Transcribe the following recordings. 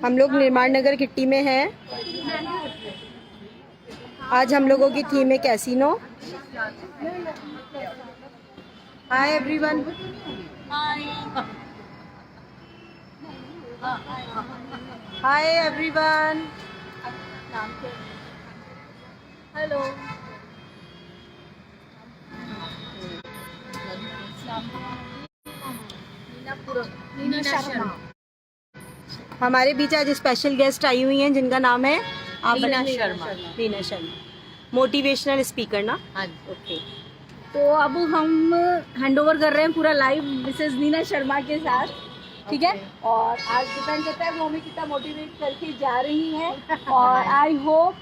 हम लोग निर्माण नगर किट्टी में हैं। आज हम लोगों की थीम है casino. Hi everyone. Hi everyone. Hello. Neena Sharma. हमारे बीच आज स्पेशल गेस्ट आई हुई हैं जिनका नाम है नीना शर्मा। नीना शर्मा, मोटिवेशनल स्पीकर ना। हाँ, ओके। तो अब हम हैंड ओवर कर रहे हैं पूरा लाइव मिसेस नीना शर्मा के साथ, ठीक है। और आज डिपेंड करता है वो हमें कितना मोटिवेट करके जा रही हैं। और आई होप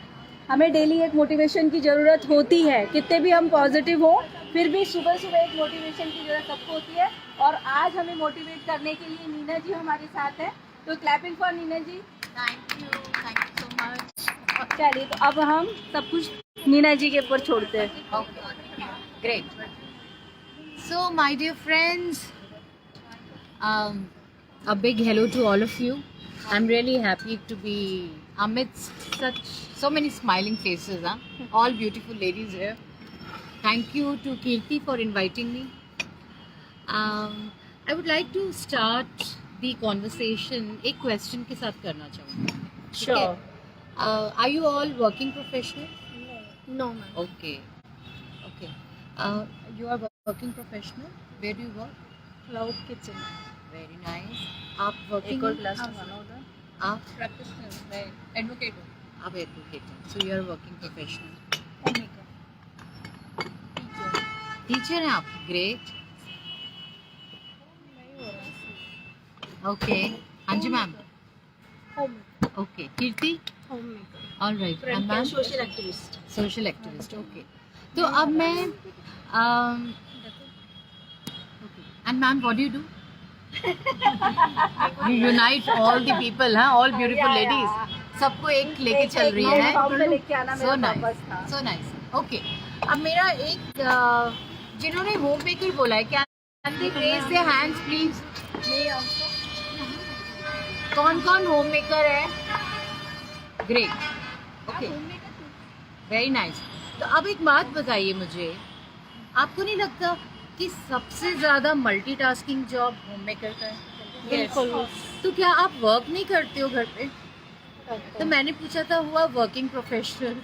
हमें डेली एक मोटिवेशन की ज़रूरत होती है, कितने भी हम पॉजिटिव हो फिर भी सुबह सुबह एक मोटिवेशन की ज़रूरत सबको होती है। और आज हमें मोटिवेट करने के लिए नीना जी हमारे साथ हैं, तो clapping for Neena ji. Thank you so much. चलिए, तो अब हम सब कुछ नीना जी के ऊपर छोड़ते हैं। Okay, great. So, my dear friends, a big hello to all of you. I'm really happy to be amidst so many smiling faces, all beautiful ladies here. Thank you to Kirti for inviting me. I would like to start the conversation एक question के साथ करना चाहूँगी. Sure. Are you all working professional? No, ma'am. Okay. Okay. You are working professional. Where do you work? Cloud kitchen. Very nice. आप working? आप Practitioner. मैं advocate हूँ. आप advocate हैं. So you are working professional. Homemaker. Teacher हैं आप. Great. Okay. हाँ जी ma'am. Homemaker. Okay. Kirti. Homemaker. All right. Friend And ma'am? social activist. Social activist. Okay. तो अब मैं and ma'am what do you do? You unite all the people, हाँ, all beautiful ladies, सबको एक लेके चल रही है. So nice, so nice. Okay. अब मेरा एक जिन्होंने होम मेकर बोला है, can they raise their hands please? कौन कौन होम मेकर है? ग्रेट. Okay, very nice. तो अब एक बात बताइए मुझे, आपको नहीं लगता कि सबसे ज्यादा मल्टीटास्किंग जॉब होममेकर का है? बिल्कुल. तो क्या आप वर्क नहीं करते हो घर पे? तो मैंने पूछा था हुआ वर्किंग प्रोफेशनल.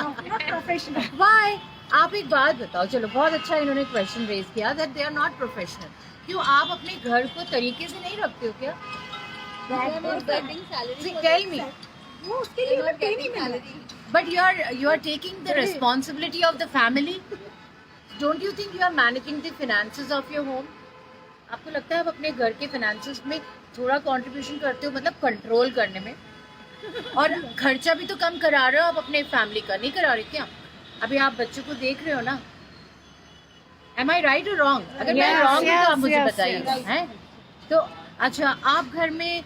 प्रोफेशनल. व्हाई? आप एक बात बताओ. चलो, बहुत अच्छा इन्होंने क्वेश्चन रेज किया that they are not professional. क्यों आप अपने घर को तरीके से नहीं रखते हो क्या? Tell me. वो उसके लिए पे नहीं मिल रही. But you are taking the responsibility of the family. Don't you think you are managing the finances of your home? आपको लगता है आप अपने घर के finances में थोड़ा contribution करते हो, मतलब कंट्रोल करने में? और खर्चा भी तो कम करा रहे हो आप अपने फैमिली का, नहीं करा रहे क्या? अभी आप बच्चों को देख रहे हो ना. Am I right or wrong? अगर मैं wrong हूँ तो आप मुझे बताइए. हैं? तो अच्छा, आप घर में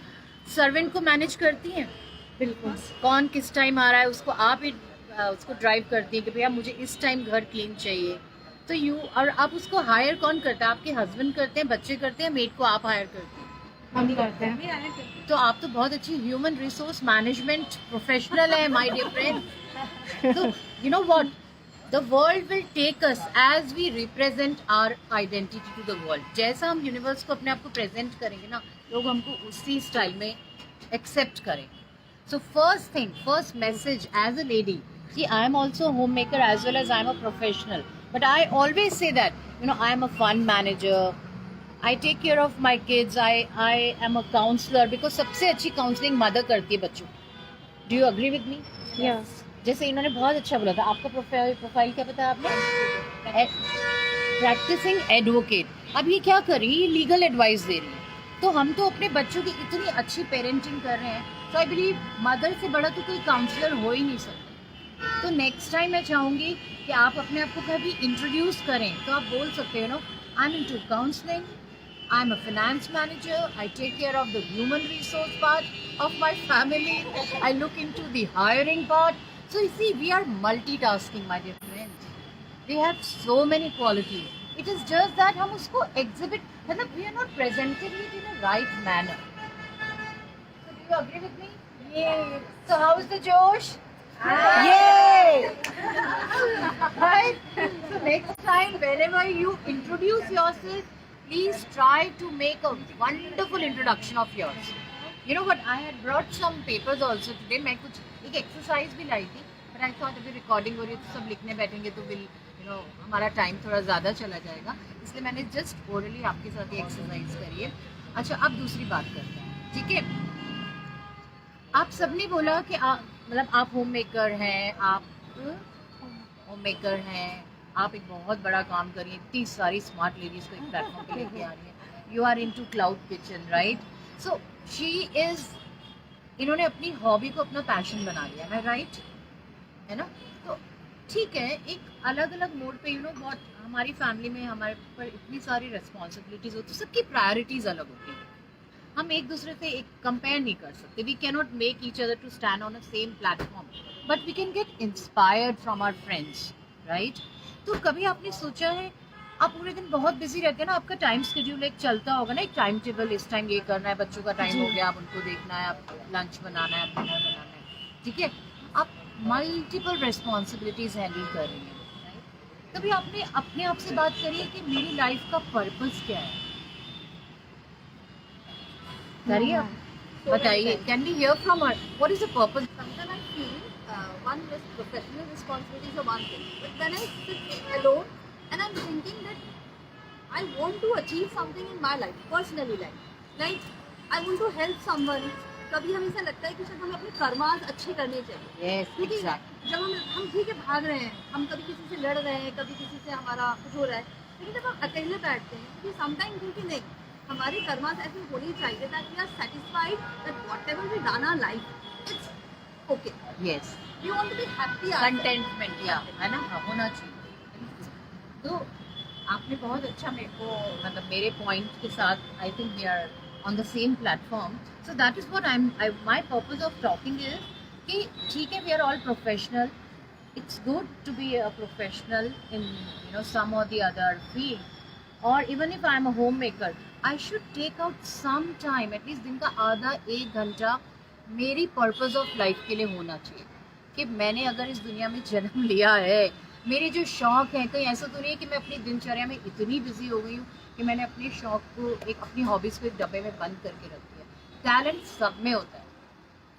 सर्वेंट को मैनेज करती हैं? बिल्कुल. कौन किस टाइम आ रहा है उसको आप ही उसको ड्राइव करती हैं कि भैया मुझे इस टाइम घर क्लीन चाहिए. तो यू, और आप उसको हायर कौन करता है? आपके हस्बैंड करते हैं, बच्चे करते हैं, मेड को आप हायर करते हैं? हम करते हैं. तो आप तो बहुत अच्छी ह्यूमन रिसोर्स मैनेजमेंट प्रोफेशनल है माय डियर फ्रेंड. तो you know what, the world will take us as we represent our identity to the world. जैसा हम यूनिवर्स को अपने आप को प्रेजेंट करेंगे ना, लोग हमको उसी स्टाइल में एक्सेप्ट करेंगे. So first message as a lady. See, I am also a homemaker as well as I am a professional. But I always say that, you know, I am a fund manager. I take care of my kids. I am a counselor because सबसे अच्छी counseling mother करती है बच्चों. Do you agree with me? Yes. जैसे इन्होंने बहुत अच्छा बोला था. आपका प्रोफाइल क्या बताया आपने? Practicing advocate. अब ये क्या कर रही है? लीगल एडवाइस दे रही है. तो हम तो अपने बच्चों की इतनी अच्छी पेरेंटिंग कर रहे हैं. तो आई बिलीव मदर से बड़ा तो कोई काउंसलर हो ही नहीं सकता. तो नेक्स्ट टाइम मैं चाहूँगी कि आप अपने आप को कभी इंट्रोड्यूस करें तो आप बोल सकते हो, no, I am into counselling, I am a finance manager, I take care of the human resource part of my family, I look into the hiring part. So you see, we are multitasking my dear friends. We have so many qualities. It is just that हम उसको exhibit, मतलब we are not presenting it in a right manner. you agree with me? Yay! So how is the Josh? Yay! Right? So next time, whenever you introduce yourself, please try to make a wonderful introduction of yours. You know what? I had brought some papers also today. मैं कुछ एक exercise भी लाई थी, but I thought अभी recording हो रही है तो सब लिखने बैठेंगे तो will हमारा टाइम थोड़ा ज़्यादा चला जाएगा, इसलिए मैंने जस्ट ओरली आपके साथ ये एक्सरसाइज करी है. अच्छा, अब दूसरी बात करते हैं, ठीक है? आप सबने बोला कि मतलब आप होम मेकर हैं, आप एक बहुत बड़ा काम कर रही हैं, इतनी सारी स्मार्ट लेडीज़ को एक प्लेटफॉर्म पे लेके आ रही हैं. You are into cloud kitchen, right? So she is, इन्होंने अपनी हॉबी को अपना पैशन बना लिया है, राइट? है ना? तो ठीक है, एक अलग अलग मोड पे बहुत हमारी फैमिली में हमारे पर इतनी सारी रिस्पॉन्सिबिलिटीज़ होती है, सबकी प्रायोरिटीज़ अलग होती हैं. हम एक दूसरे से एक कंपेयर नहीं कर सकते. We can not make each other to stand on a same platform, but we can get inspired from our friends, right? तो कभी आपने सोचा है, आप पूरे दिन बहुत बिजी रहते हैं ना, आपका टाइम शेड्यूल एक चलता होगा ना, एक टाइम टेबल, इस टाइम ये करना है, बच्चों का टाइम हो गया, आप उनको देखना है, आप लंच बनाना है, डिनर बनाना है, ठीक है? आप मल्टीपल रिस्पॉन्सिबिलिटीज हैंडल कर रही हैं, राइट? कभी आपने अपने आप से बात करी है कि मेरी लाइफ का पर्पस क्या है? करिए, बताइए. Can we hear from her, what is the purpose? Sometimes I feel one is professional responsibilities are one thing, but then I sit alone and I'm thinking that I want to achieve something in my life, personally like I want to help someone. कभी हमें ऐसा लगता है कि शायद हमें अपने karmas अच्छे करने चाहिए. Yes, क्योंकि exactly. जब हम ठीक है भाग रहे हैं, हम कभी किसी से लड़ रहे हैं, कभी किसी से हमारा कुछ हो रहा है, लेकिन जब हम अकेले बैठते हैं क्योंकि समटाइम क्योंकि नहीं, हमारी कर्मास ऐसी होनी चाहिए that we are satisfied that whatever we done our life it's okay. Yes, we want to be happy. Contentment, या है ना, होना चाहिए. तो आपने बहुत अच्छा मेरे को, मतलब मेरे पॉइंट के साथ, I think we are on the same platform. So that is what my purpose of talking is कि ठीक है, we are all professional. It's good to be a professional in some or the other field. Or even if I am a homemaker, I should take out some time, at least दिन का आधा एक घंटा मेरी purpose of life के लिए होना चाहिए. कि मैंने अगर इस दुनिया में जन्म लिया है, मेरे जो शौक हैं, कहीं ऐसा तो नहीं है कि मैं अपनी दिनचर्या में इतनी बिजी हो गई हूँ कि मैंने अपने शौक को, एक अपनी हॉबीज़ को एक डब्बे में बंद करके रख दिया. टैलेंट सब में होता है,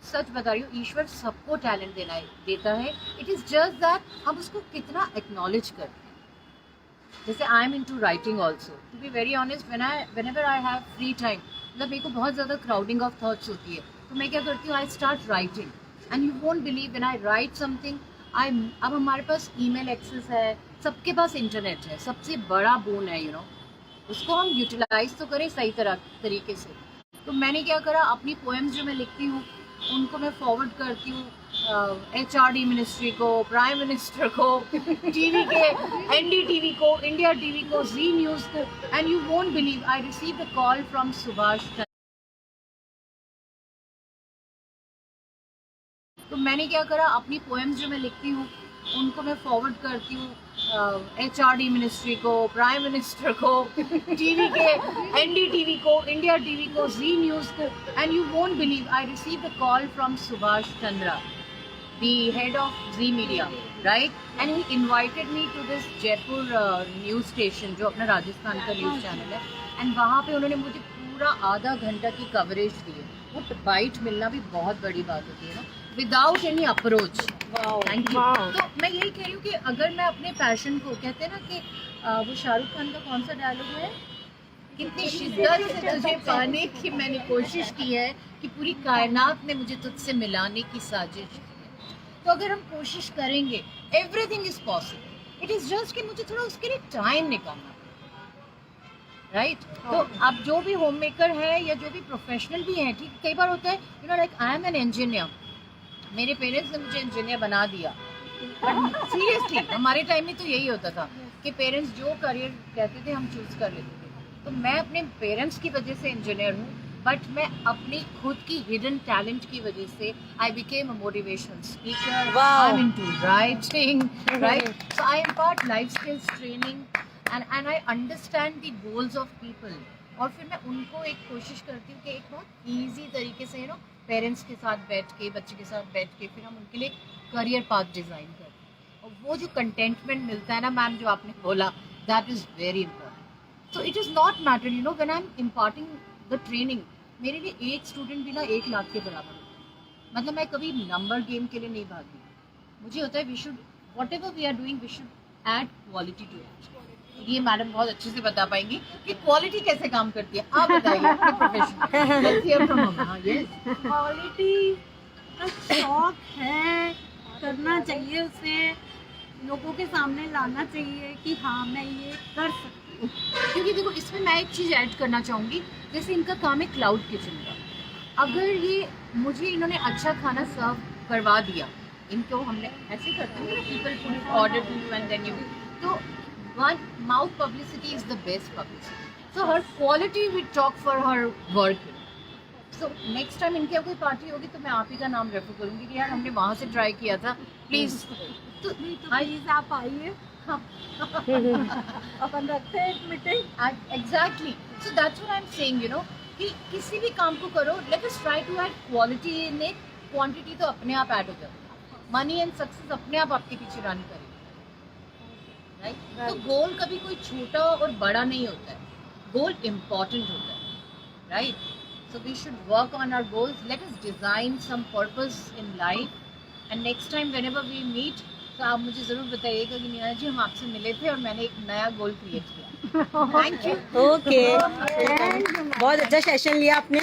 सच बता रही हूँ, ईश्वर सबको टैलेंट देता है. इट इज़ जस्ट दैट हम उसको कितना एक्नॉलेज करते हैं. जैसे I am into writing also, to be very honest, whenever I have free time, मतलब मेरे को बहुत ज़्यादा क्राउडिंग ऑफ थॉट्स होती है, तो मैं क्या करती हूँ, I start writing. And you won't believe, when I right something, अब हमारे पास ईमेल एक्सेस है, सबके पास इंटरनेट है, सबसे बड़ा बोन है, उसको हम यूटिलाइज तो करें सही तरीके से. तो मैंने क्या करा, अपनी पोएम्स जो मैं लिखती हूँ उनको मैं फॉरवर्ड करती हूँ HRD मिनिस्ट्री को, प्राइम मिनिस्टर को, टीवी के NDTV को, इंडिया टीवी को, जी न्यूज़ को. And you won't believe, I received a call from Subhash. तो मैंने क्या करा, अपनी पोएम्स जो मैं लिखती हूँ उनको मैं फॉरवर्ड करती हूँ HRD मिनिस्ट्री को, प्राइम मिनिस्टर को, टीवी के NDTV को, इंडिया टीवी को, जी न्यूज़ को. And you won't believe, I received a call from Subhash Chandra, the head of Zee Media, right? And he invited me to this Jaipur news station, जो अपना राजस्थान का news channel है. And वहाँ पे उन्होंने मुझे पूरा आधा घंटा की कवरेज दी है. वो बाइट मिलना भी बहुत बड़ी बात होती है ना, without any approach. Thank you. तो मैं यही कह रही हूँ कि अगर मैं अपने पैशन को, कहते हैं ना कि वो शाहरुख खान का कौन सा डायलॉग है, कितनी शिद्दत से तुझे पाने की मैंने कोशिश की है कि पूरी कायनात ने मुझे तुझसे मिलाने की साजिश की है. तो अगर हम कोशिश करेंगे, everything is possible. It is just कि मुझे थोड़ा उसके लिए टाइम निकालना, राइट? तो अब जो भी होम मेकर है या जो भी प्रोफेशनल भी हैं, ठीक, कई बार होता है like I am an engineer, मेरे पेरेंट्स ने मुझे इंजीनियर बना दिया. बट सीरियसली हमारे टाइम में तो यही होता था कि पेरेंट्स जो करियर कहते थे हम चूज़ कर लेते थे. तो मैं अपने पेरेंट्स की वजह से इंजीनियर हूँ, बट मैं अपनी खुद की हिडन टैलेंट की वजह से I became a motivational speaker. I am into writing, right? So I impart life skills training and I understand the goals of people. और फिर मैं उनको एक कोशिश करती हूँ कि एक बहुत ईजी तरीके से पेरेंट्स के साथ बैठ के, बच्चे के साथ बैठ के फिर हम उनके लिए करियर पाथ डिज़ाइन करते हैं। और वो जो कंटेंटमेंट मिलता है ना मैम, जो आपने बोला, that is very important. So it is not matter, you know, when I am imparting the training, मेरे लिए एक स्टूडेंट भी ना 1 लाख के बराबर होता है। मतलब मैं कभी नंबर गेम के लिए नहीं भागी, मुझे होता है we should, whatever we are doing, we should add quality to it. ये मैडम बहुत अच्छे से बता पाएंगी कि क्वालिटी कैसे काम करती है। आप बताइए अपने profession. Let's hear from mama. Yes, quality का शौक है, करना चाहिए, उसे लोगों के सामने लाना चाहिए कि हाँ मैं ये कर सकती हूँ। क्योंकि देखो इसमें मैं एक चीज़ ऐड करना चाहूँगी, जैसे इनका काम है क्लाउड किचन का। अगर ये मुझे इन्होंने अच्छा खाना सर्व करवा दिया, इनको हमने ऐसे करते हैं, people put order to you and then you, तो one mouth publicity is the best publicity. So हर क्वालिटी वी टॉक फॉर हर वर्क। सो नेक्स्ट टाइम इनकी कोई पार्टी होगी तो मैं आप ही का नाम रेफर करूँगी कि यार हमने वहाँ से ट्राई किया था, प्लीज़। तो प्लीज आप आइए, हाँ, अपन रखते हैं एक meeting. Exactly. So that's what I am saying, you know, कि किसी भी काम को करो, let us try to add quality in it. Quantity तो अपने आप ऐड हो जाती है, मनी एंड सक्सेस अपने आप आपके पीछे रन करेगी, राइट? तो गोल कभी कोई छोटा और बड़ा नहीं होता है, गोल इम्पॉर्टेंट होता है, right? So we should work on our goals, let us design some purpose in life, and next time whenever we meet, तो आप मुझे ज़रूर बताइएगा कि मीना जी हम आपसे मिले थे और मैंने एक नया गोल क्रिएट किया। Thank you. ओके, बहुत अच्छा सेशन लिया आपने।